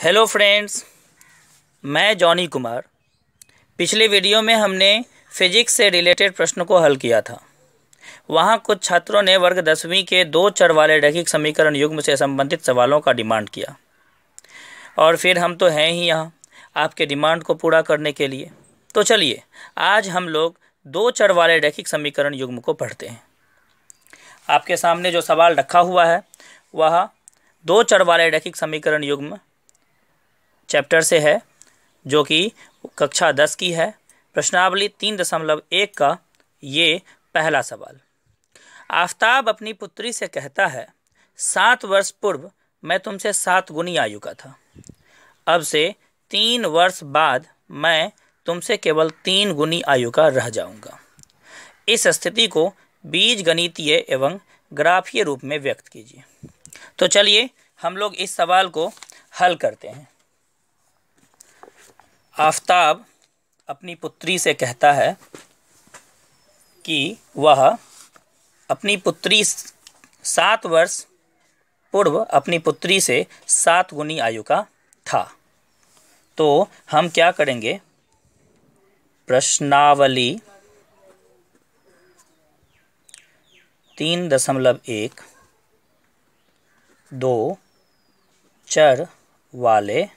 Hello friends, मैं Johnny Kumar. पिछले video में हमने फिजिक्स से रिलेटेड प्रश्न को हल किया था। वहाँ कुछ छात्रों ने वर्ग 10वीं के दो चर वाले रैखिक समीकरण युग्म से संबंधित सवालों का डिमांड किया और फिर हम तो हैं ही यहाँ आपके डिमांड को पूरा करने के लिए। तो चलिए आज हम लोग दो चर वाले रैखिक समीकरण युग्म को पढ़ते हैं। आपके सामने जो सवाल रखा हुआ है वह दो चर वाले रैखिक समीकरण युग्म चैप्टर से है, जो कि कक्षा 10 की है। प्रश्नावली 3.1 का ये पहला सवाल। आफताब अपनी पुत्री से कहता है, 7 वर्ष पूर्व मैं तुमसे 7 गुनी आयु का था। अब से 3 वर्ष बाद मैं तुमसे केवल 3 गुनी आयु का रह जाऊंगा। इस स्थिति को बीजगणितीय एवं ग्राफीय रूप में व्यक्त कीजिए। तो चलिए हम लोग इस सवाल को हल करते हैं। आफताब अपनी पुत्री से कहता है कि वह अपनी पुत्री 7 वर्ष पूर्व अपनी पुत्री से 7 गुनी आयु का था। तो हम क्या करेंगे, प्रश्नावली 3.1 दो चर वाले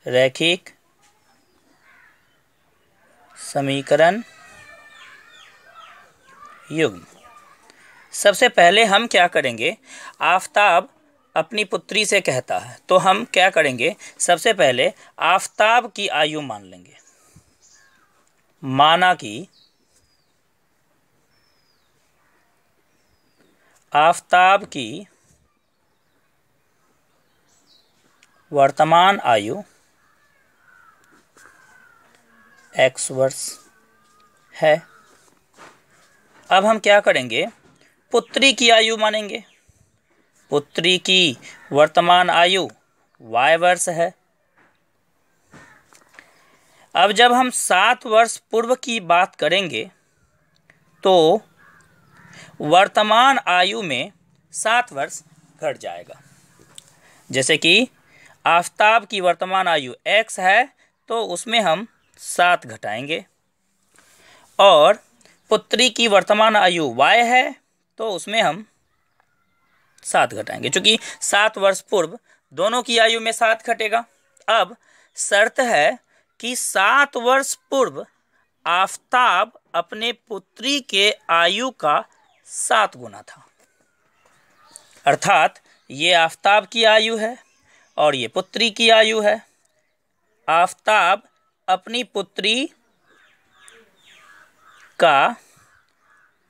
रैखिक समीकरण युग्म। सबसे पहले हम क्या करेंगे, आफताब अपनी पुत्री से कहता है तो हम क्या करेंगे, सबसे पहले आफताब की आयु मान लेंगे। माना कि आफताब की वर्तमान आयु x वर्ष है। अब हम क्या करेंगे, पुत्री की आयु मानेंगे। पुत्री की वर्तमान आयु y वर्ष है। अब जब हम 7 वर्ष पूर्व की बात करेंगे तो वर्तमान आयु में 7 वर्ष घट जाएगा। जैसे कि आफताब की वर्तमान आयु x है तो उसमें हम 7 घटाएंगे, और पुत्री की वर्तमान आयु y है तो उसमें हम 7 घटाएंगे। चूँकि 7 वर्ष पूर्व दोनों की आयु में 7 घटेगा। अब शर्त है कि 7 वर्ष पूर्व आफताब अपने पुत्री के आयु का 7 गुना था। अर्थात ये आफताब की आयु है और ये पुत्री की आयु है। आफताब अपनी पुत्री का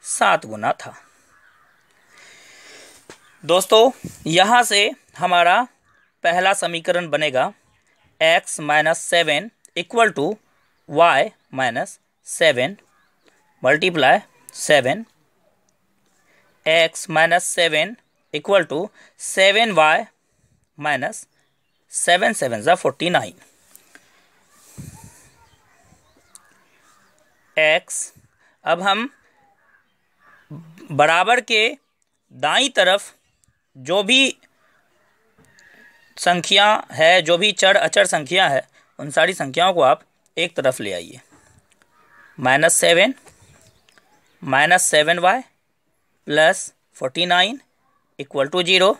7 गुना था। दोस्तों, यहाँ से हमारा पहला समीकरण बनेगा x - 7 = y - 7 multiply 7। x - 7 = 7y - 7 7 = 49। x अब हम बराबर के दाईं तरफ जो भी संख्या है, जो भी चर अचर संख्या है, उन सारी संख्याओं को आप एक तरफ ले आइए। -7 - 7y + 49 = 0।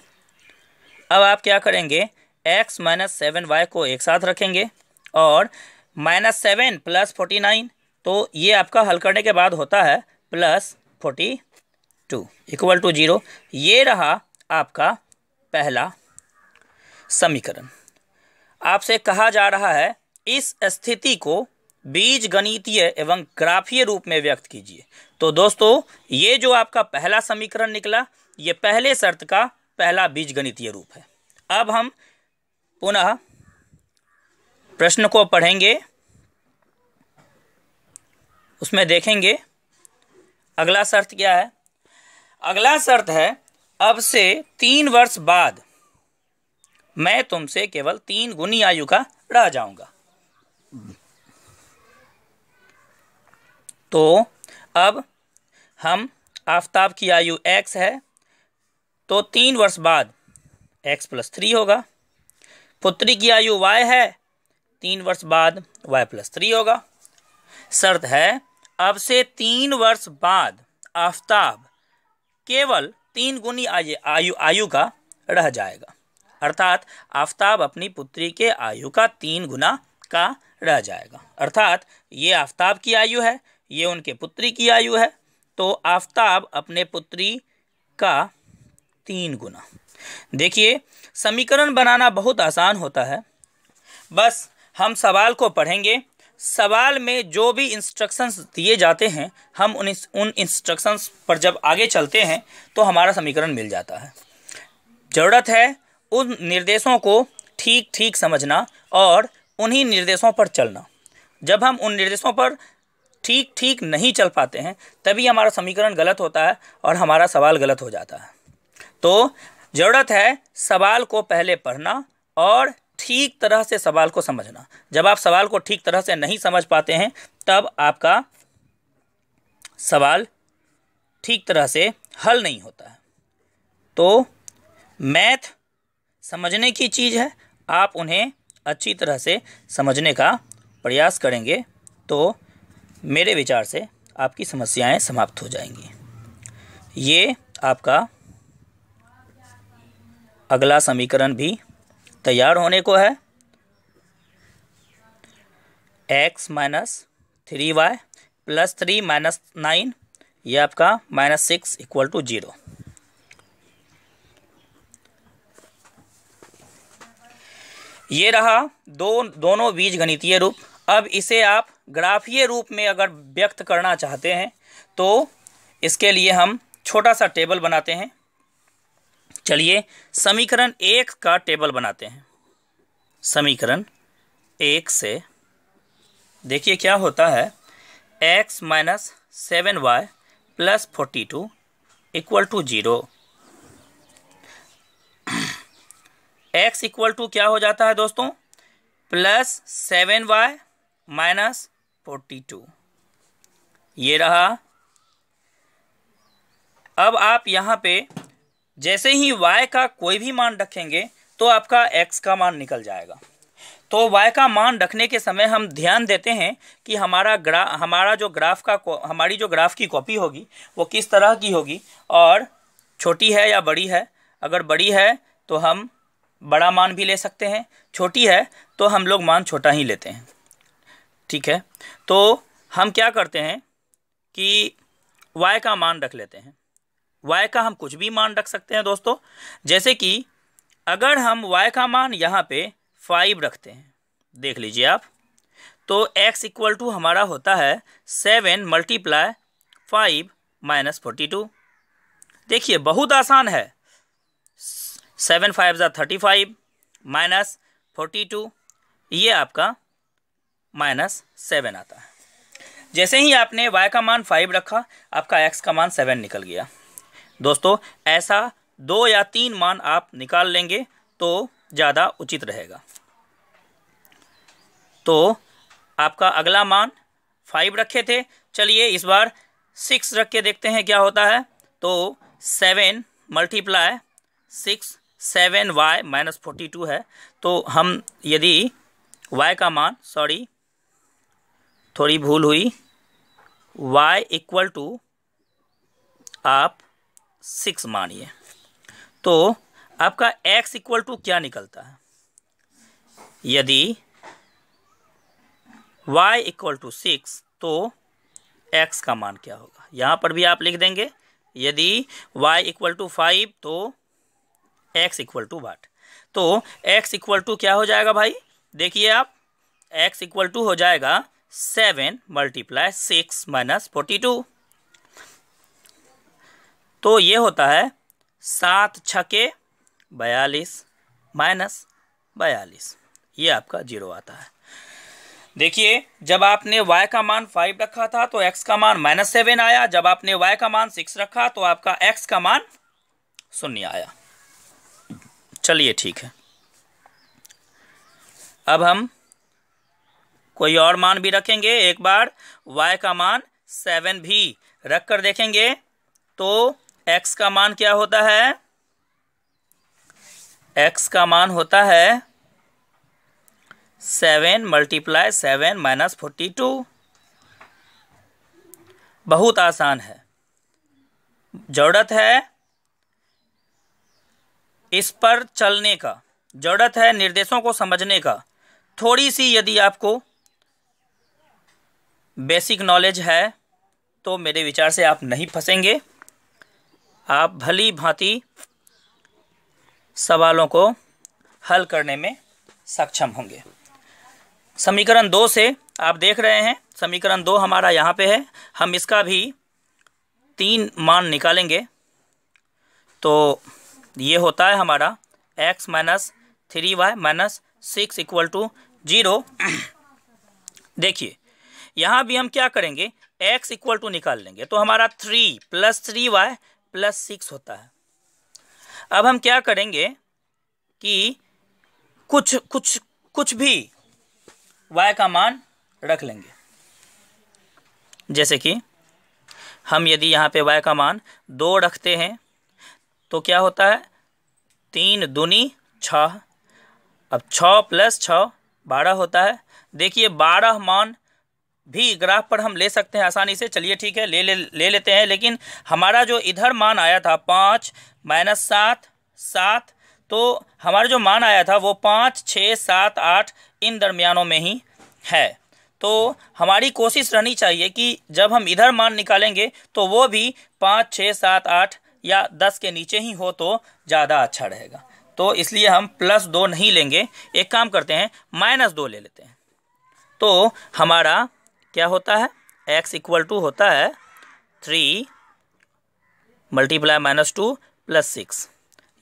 अब आप क्या करेंगे, x - 7y को एक साथ रखेंगे और -7 + 49, तो ये आपका हल करने के बाद होता है +42 = 0। ये रहा आपका पहला समीकरण। आपसे कहा जा रहा है इस स्थिति को बीजगणितीय एवं ग्राफीय रूप में व्यक्त कीजिए। तो दोस्तों, ये जो आपका पहला समीकरण निकला, ये पहले शर्त का पहला बीजगणितीय रूप है। अब हम पुनः प्रश्न को पढ़ेंगे, उसमें देखेंगे अगला शर्त क्या है। अगला शर्त है, अब से 3 वर्ष बाद मैं तुमसे केवल 3 गुनी आयु का रह जाऊंगा। तो अब हम आफताब की आयु x है तो 3 वर्ष बाद x प्लस 3 होगा। पुत्री की आयु y है, 3 वर्ष बाद y प्लस 3 होगा। शर्त है अब से 3 वर्ष बाद आफताब केवल 3 गुनी आयु का रह जाएगा, अर्थात आफताब अपनी पुत्री के आयु का 3 गुना का रह जाएगा। अर्थात ये आफताब की आयु है, ये उनके पुत्री की आयु है, तो आफताब अपने पुत्री का 3 गुना। देखिए समीकरण बनाना बहुत आसान होता है, बस हम सवाल को पढ़ेंगे। सवाल में जो भी इंस्ट्रक्शंस दिए जाते हैं हम उन इंस्ट्रक्शंस पर जब आगे चलते हैं तो हमारा समीकरण मिल जाता है। ज़रूरत है उन निर्देशों को ठीक ठीक समझना और उन्हीं निर्देशों पर चलना। जब हम उन निर्देशों पर ठीक ठीक नहीं चल पाते हैं तभी हमारा समीकरण गलत होता है और हमारा सवाल गलत हो जाता है। तो ज़रूरत है सवाल को पहले पढ़ना और ठीक तरह से सवाल को समझना। जब आप सवाल को ठीक तरह से नहीं समझ पाते हैं तब आपका सवाल ठीक तरह से हल नहीं होता है। तो मैथ समझने की चीज़ है, आप उन्हें अच्छी तरह से समझने का प्रयास करेंगे तो मेरे विचार से आपकी समस्याएं समाप्त हो जाएंगी। ये आपका अगला समीकरण भी तैयार होने को है। x minus 3y plus 3 minus 9, ये आपका -6 इक्वल टू 0। ये रहा दोनों बीजगणितीय रूप। अब इसे आप ग्राफीय रूप में अगर व्यक्त करना चाहते हैं तो इसके लिए हम छोटा सा टेबल बनाते हैं। चलिए समीकरण 1 का टेबल बनाते हैं। समीकरण 1 से देखिए क्या होता है, x minus 7y plus 42 equal to 0। x equal to क्या हो जाता है दोस्तों, प्लस 7y माइनस 42। ये रहा। अब आप यहाँ पे जैसे ही y का कोई भी मान रखेंगे तो आपका x का मान निकल जाएगा। तो y का मान रखने के समय हम ध्यान देते हैं कि हमारी जो ग्राफ की कॉपी होगी वो किस तरह की होगी और छोटी है या बड़ी है। अगर बड़ी है तो हम बड़ा मान भी ले सकते हैं, छोटी है तो हम लोग मान छोटा ही लेते हैं। ठीक है, तो हम क्या करते हैं कि y का मान रख लेते हैं। y का हम कुछ भी मान रख सकते हैं दोस्तों। जैसे कि अगर हम y का मान यहाँ पे 5 रखते हैं, देख लीजिए आप, तो x इक्वल टू हमारा होता है 7 मल्टीप्लाई 5 माइनस 42। देखिए बहुत आसान है, 7 5 ज़ा 35 माइनस 42, ये आपका -7 आता है। जैसे ही आपने y का मान 5 रखा आपका x का मान 7 निकल गया। दोस्तों ऐसा 2 या 3 मान आप निकाल लेंगे तो ज़्यादा उचित रहेगा। तो आपका अगला मान 5 रखे थे, चलिए इस बार 6 रख के देखते हैं क्या होता है। तो 7 मल्टीप्लाई 6 7y माइनस 42 है। तो हम यदि y का मान, सॉरी थोड़ी भूल हुई, y इक्वल टू आप 6 मानिए तो आपका x इक्वल टू क्या निकलता है। यदि y इक्वल टू 6 तो x का मान क्या होगा, यहाँ पर भी आप लिख देंगे। यदि y इक्वल टू 5 तो x इक्वल टू वाट, तो x इक्वल टू क्या हो जाएगा भाई, देखिए आप, x इक्वल टू हो जाएगा 7 मल्टीप्लाई 6 माइनस 42। तो ये होता है 7 छके 42 माइनस 42, ये आपका 0 आता है। देखिए जब आपने y का मान 5 रखा था तो x का मान -7 आया, जब आपने y का मान 6 रखा तो आपका x का मान 0 आया। चलिए ठीक है, अब हम कोई और मान भी रखेंगे। एक बार y का मान 7 भी रख कर देखेंगे तो x का मान क्या होता है, x का मान होता है 7 × 7 - 42। बहुत आसान है। जरूरत है इस पर चलने का, जरूरत है निर्देशों को समझने का। थोड़ी सी यदि आपको बेसिक नॉलेज है तो मेरे विचार से आप नहीं फंसेंगे। आप भली भांति सवालों को हल करने में सक्षम होंगे। समीकरण 2 से आप देख रहे हैं, समीकरण 2 हमारा यहाँ पे है। हम इसका भी 3 मान निकालेंगे तो ये होता है हमारा x - 3y - 6 = 0। देखिए यहाँ भी हम क्या करेंगे, x = निकाल लेंगे तो हमारा 3 + 3y + 6 होता है। अब हम क्या करेंगे कि कुछ भी y का मान रख लेंगे। जैसे कि हम यदि यहाँ पे y का मान 2 रखते हैं तो क्या होता है, 3 दूनी 6। अब 6 + 6 12 होता है। देखिए 12 मान भी ग्राफ पर हम ले सकते हैं आसानी से। चलिए ठीक है, ले लेते हैं। लेकिन हमारा जो इधर मान आया था 5 - 7 7, तो हमारा जो मान आया था वो 5 6 7 8 इन दरमियानों में ही है। तो हमारी कोशिश रहनी चाहिए कि जब हम इधर मान निकालेंगे तो वो भी 5 6 7 8 या 10 के नीचे ही हो तो ज़्यादा अच्छा रहेगा। तो इसलिए हम +2 नहीं लेंगे, एक काम करते हैं -2 ले लेते हैं। तो हमारा क्या होता है, x = होता है 3 × -2 + 6।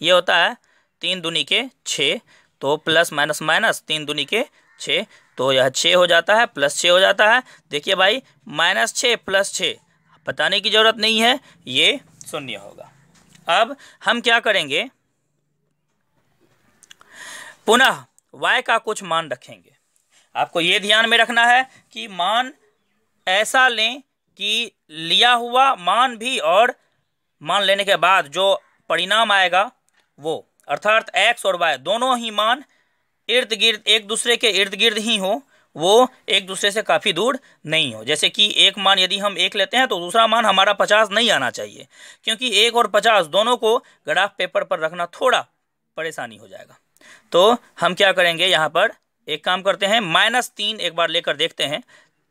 ये होता है 3 दूनी के 6, तो प्लस माइनस माइनस 3 दूनी के 6, तो यह 6 हो जाता है, +6 हो जाता है। देखिए भाई -6 + 6 बताने की जरूरत नहीं है, ये 0 होगा। अब हम क्या करेंगे, पुनः y का कुछ मान रखेंगे। आपको ये ध्यान में रखना है कि मान ऐसा लें कि लिया हुआ मान भी और मान लेने के बाद जो परिणाम आएगा वो, अर्थात x और y दोनों ही मान इर्द गिर्द एक दूसरे के इर्द गिर्द ही हो, वो एक दूसरे से काफ़ी दूर नहीं हो। जैसे कि एक मान यदि हम 1 लेते हैं तो दूसरा मान हमारा 50 नहीं आना चाहिए, क्योंकि 1 और 50 दोनों को ग्राफ पेपर पर रखना थोड़ा परेशानी हो जाएगा। तो हम क्या करेंगे, यहाँ पर एक काम करते हैं, -3 एक बार लेकर देखते हैं।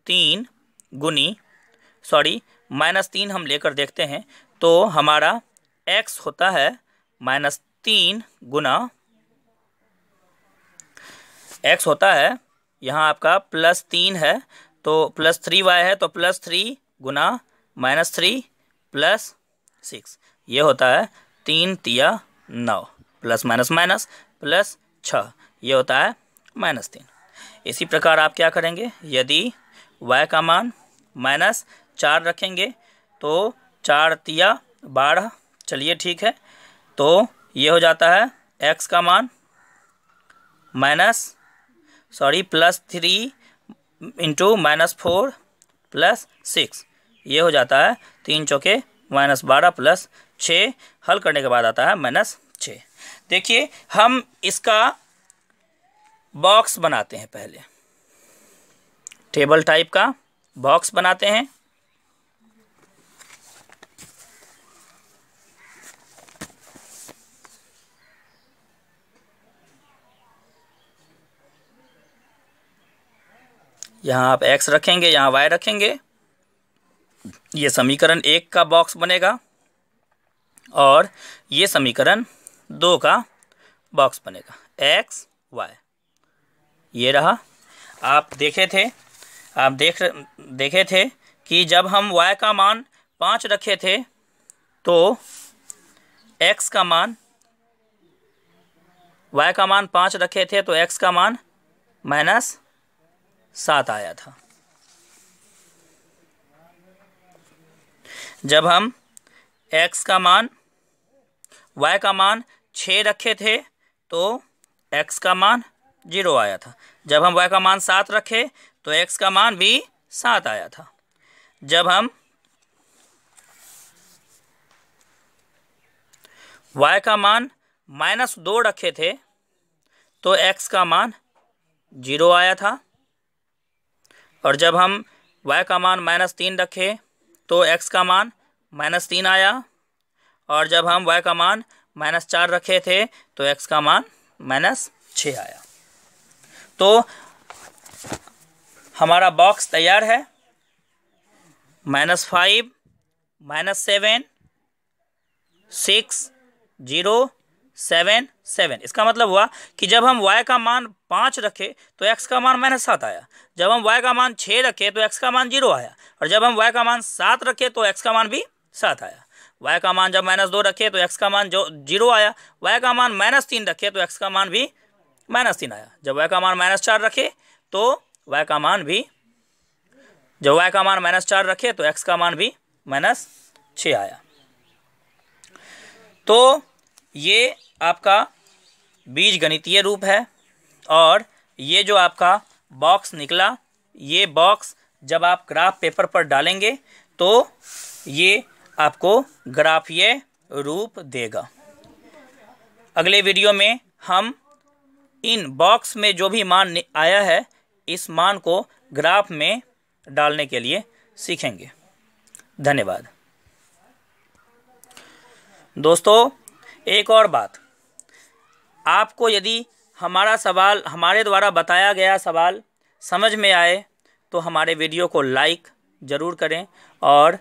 3 हम लेकर देखते हैं तो हमारा x होता है -3 गुना, x होता है यहाँ आपका +3 है तो +3y है तो +3 गुना -3 + 6, ये होता है 3 × 9 +- +6, ये होता है -3। इसी प्रकार आप क्या करेंगे, यदि y का मान -4 रखेंगे तो 4 × 12, चलिए ठीक है, तो ये हो जाता है x का मान +3 × -4 + 6, ये हो जाता है 3 चौके -12 + 6, हल करने के बाद आता है -6। देखिए हम इसका बॉक्स बनाते हैं, पहले टेबल टाइप का बॉक्स बनाते हैं। यहाँ आप x रखेंगे, यहाँ y रखेंगे, ये समीकरण 1 का बॉक्स बनेगा और ये समीकरण 2 का बॉक्स बनेगा, x y, ये रहा। आप देखे थे कि जब हम y का मान 5 रखे थे तो x का मान, y का मान 5 रखे थे तो x का मान -7 आया था। जब हम x का मान, y का मान 6 रखे थे तो x का मान 0 आया था। जब हम y का मान 7 रखे तो x का मान भी 7 आया था। जब हम y का मान -2 रखे थे तो x का मान 0 आया था, और जब हम y का मान -3 रखे तो x का मान -3 आया, और जब हम y का मान -4 रखे थे तो x का मान -6 आया। तो हमारा बॉक्स तैयार है। -5 -7 6 0 7 7। इसका मतलब हुआ कि जब हम y का मान 5 रखे तो x का मान -7 आया, जब हम y का मान 6 रखे तो x का मान 0 आया, और जब हम y का मान 7 रखे तो x का मान भी 7 आया। y का मान जब -2 रखे तो x का मान 0 आया, y का मान -3 रखे तो x का मान भी -3 आया, जब y का मान -4 रखे तो y का मान भी जब y का मान -4 रखे तो x का मान भी -6 आया। तो ये आपका बीजगणितीय रूप है, और ये जो आपका बॉक्स निकला, ये बॉक्स जब आप ग्राफ पेपर पर डालेंगे तो ये आपको ग्राफीय रूप देगा। अगले वीडियो में हम इन बॉक्स में जो भी मान आया है इस मान को ग्राफ में डालने के लिए सीखेंगे। धन्यवाद दोस्तों। एक और बात, आपको यदि हमारा सवाल, हमारे द्वारा बताया गया सवाल समझ में आए तो हमारे वीडियो को लाइक ज़रूर करें और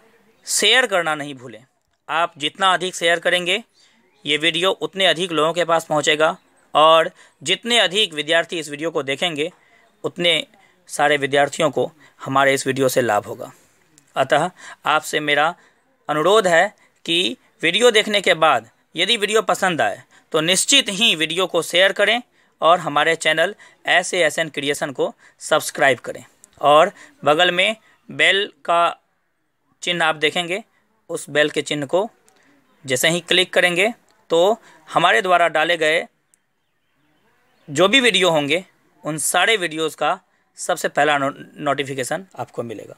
शेयर करना नहीं भूलें। आप जितना अधिक शेयर करेंगे ये वीडियो उतने अधिक लोगों के पास पहुंचेगा, और जितने अधिक विद्यार्थी इस वीडियो को देखेंगे उतने सारे विद्यार्थियों को हमारे इस वीडियो से लाभ होगा। अतः आपसे मेरा अनुरोध है कि वीडियो देखने के बाद यदि वीडियो पसंद आए तो निश्चित ही वीडियो को शेयर करें और हमारे चैनल SASN क्रिएशन को सब्सक्राइब करें, और बगल में बेल का चिन्ह आप देखेंगे, उस बेल के चिन्ह को जैसे ही क्लिक करेंगे तो हमारे द्वारा डाले गए जो भी वीडियो होंगे उन सारे वीडियोज़ का सबसे पहला नोटिफिकेशन आपको मिलेगा।